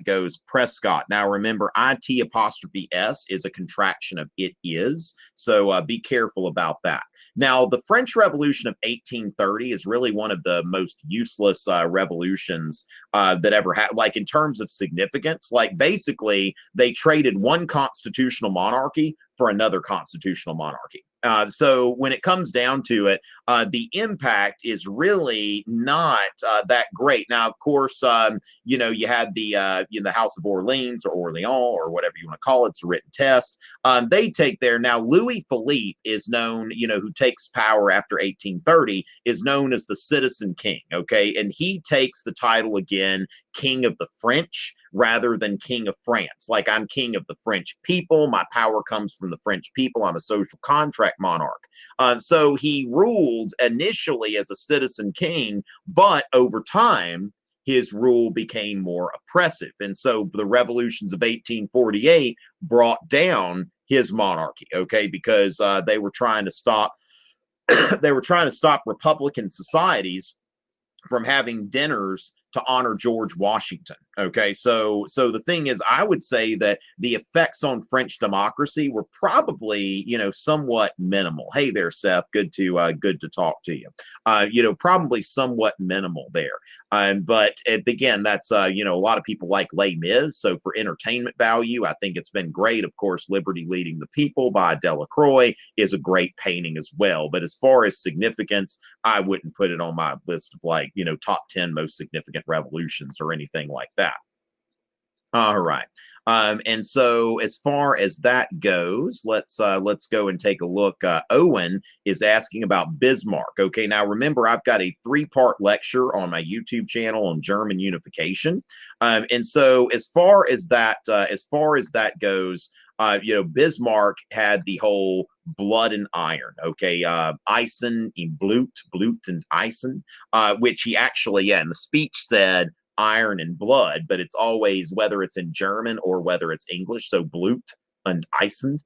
goes, Prescott. Now remember, IT apostrophe S is a contraction of it is. So be careful about that. Now, the French Revolution of 1830 is really one of the most useless revolutions that ever had, like in terms of significance. Like basically, they traded one constitutional monarchy for another constitutional monarchy. So when it comes down to it, the impact is really not that great. Now, of course, you know, you had the House of Orleans or Orleans or whatever you want to call it. It's a written test. They take there. Now, Louis Philippe is known, you know, who takes power after 1830, is known as the Citizen King. Okay, and he takes the title again, King of the French, rather than King of France. Like, I'm king of the French people. My power comes from the French people. I'm a social contract monarch. So he ruled initially as a citizen king, but over time, his rule became more oppressive. And so the revolutions of 1848 brought down his monarchy, okay, because they were trying to stop Republican societies from having dinners to honor George Washington. Okay, so the thing is, I would say that the effects on French democracy were probably, somewhat minimal. Hey there, Seth. Good to talk to you. Probably somewhat minimal there. But again, that's a lot of people like Les Mis. So for entertainment value, I think it's been great. Of course, Liberty Leading the People by Delacroix is a great painting as well. But as far as significance, I wouldn't put it on my list of top 10 most significant revolutions or anything like that. All right. And so as far as that goes, let's go and take a look. Owen is asking about Bismarck. Okay, now remember, I've got a 3-part lecture on my YouTube channel on German unification. And so as far as that goes, Bismarck had the whole blood and iron, okay, Eisen in Blut and Eisen, which he actually, in the speech said iron and blood, but it's always whether it's in German or whether it's English. So Blut and Eisen,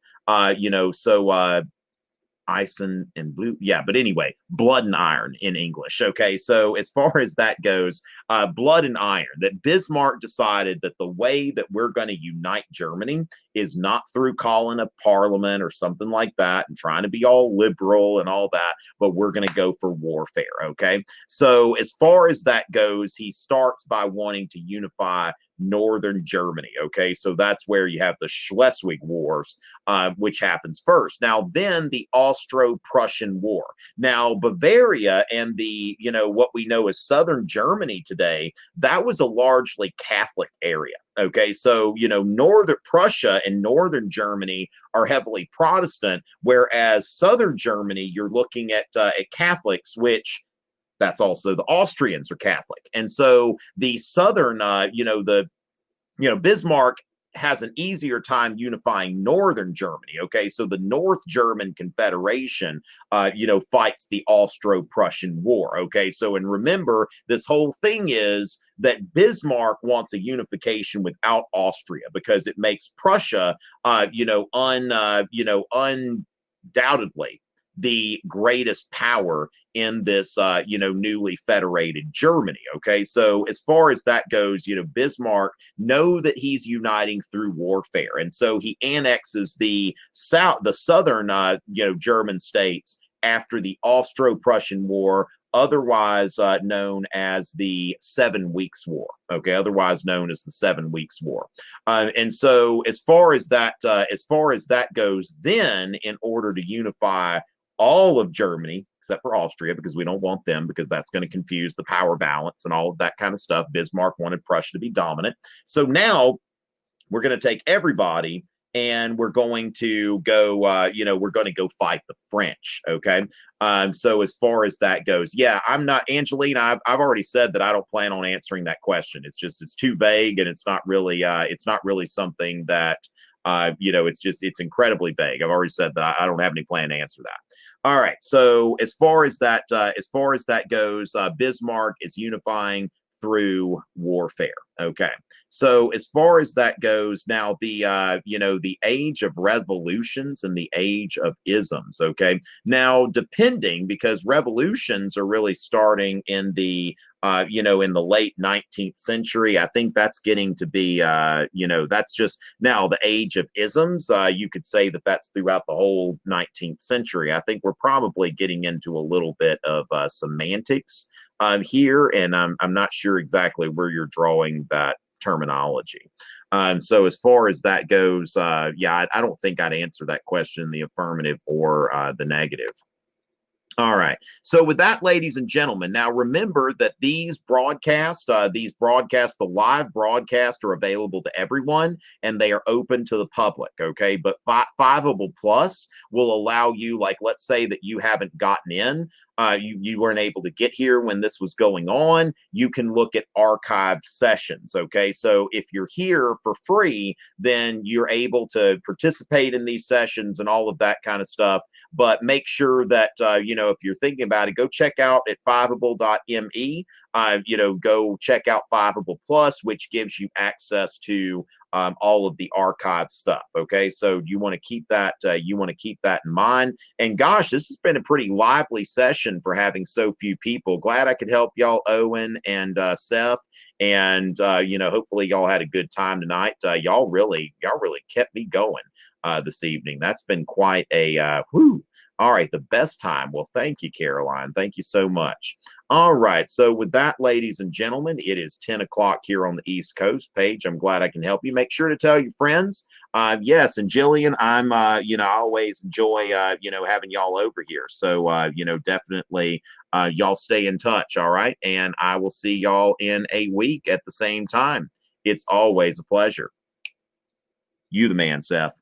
Eisen and blue. Yeah, but anyway, blood and iron in English. Okay, so as far as that goes, blood and iron, that Bismarck decided that the way that we're going to unite Germany is not through calling a parliament or something like that and trying to be all liberal and all that, but we're going to go for warfare. Okay, so as far as that goes, he starts by wanting to unify northern Germany. Okay, so that's where you have the Schleswig Wars, which happens first. Now, then the Austro-Prussian War. Now, Bavaria and the, what we know as southern Germany today, that was a largely Catholic area. Okay, so, northern Prussia and northern Germany are heavily Protestant, whereas southern Germany, you're looking at Catholics, which that's also the Austrians are Catholic. And so the southern, Bismarck has an easier time unifying northern Germany. Okay, so the North German Confederation, fights the Austro-Prussian War. Okay, so and remember, this whole thing is that Bismarck wants a unification without Austria because it makes Prussia, undoubtedly the greatest power in this, newly federated Germany. Okay, so as far as that goes, Bismarck know that he's uniting through warfare, and so he annexes the southern, German states after the Austro-Prussian War, otherwise known as the 7 Weeks War. Okay, otherwise known as the 7 Weeks War. And so as far as that goes, then in order to unify all of Germany, except for Austria, because we don't want them, because that's going to confuse the power balance and all of that kind of stuff. Bismarck wanted Prussia to be dominant. So now we're going to take everybody and we're going to go, we're going to go fight the French. Okay. So as far as that goes, yeah, I'm not, Angelina, I've already said that I don't plan on answering that question. It's too vague, and it's not really something that, it's incredibly vague. I've already said that I don't have any plan to answer that. All right. So as far as that goes, Bismarck is unifying through warfare. Okay. So as far as that goes, now the age of revolutions and the age of isms. Okay. Now, depending, because revolutions are really starting in the in the late 19th century. I think that's getting to be, that's just now the age of isms. You could say that that's throughout the whole 19th century. I think we're probably getting into a little bit of semantics here, and I'm not sure exactly where you're drawing that terminology. So as far as that goes, I don't think I'd answer that question in the affirmative or the negative. All right. So with that, ladies and gentlemen, now remember that these broadcasts, the live broadcasts are available to everyone, and they are open to the public. Okay. But Fiveable Plus will allow you, like, let's say that you haven't gotten in, you weren't able to get here when this was going on, you can look at archived sessions. Okay. So if you're here for free, then you're able to participate in these sessions and all of that kind of stuff. But make sure that, if you're thinking about it, go check out at fiveable.me. Go check out Fiveable Plus, which gives you access to all of the archive stuff. Okay, so you want to keep that. In mind. And gosh, this has been a pretty lively session for having so few people. Glad I could help y'all, Owen and Seth. And hopefully y'all had a good time tonight. Y'all really kept me going this evening. That's been quite a whew. All right, the best time. Well, thank you, Caroline. Thank you so much. All right, so with that, ladies and gentlemen, it is 10 o'clock here on the East Coast. Paige, I'm glad I can help you. Make sure to tell your friends. Yes, and Jillian, I'm I always enjoy having y'all over here. So definitely y'all stay in touch, all right? And I will see y'all in a week at the same time. It's always a pleasure. You the man, Seth.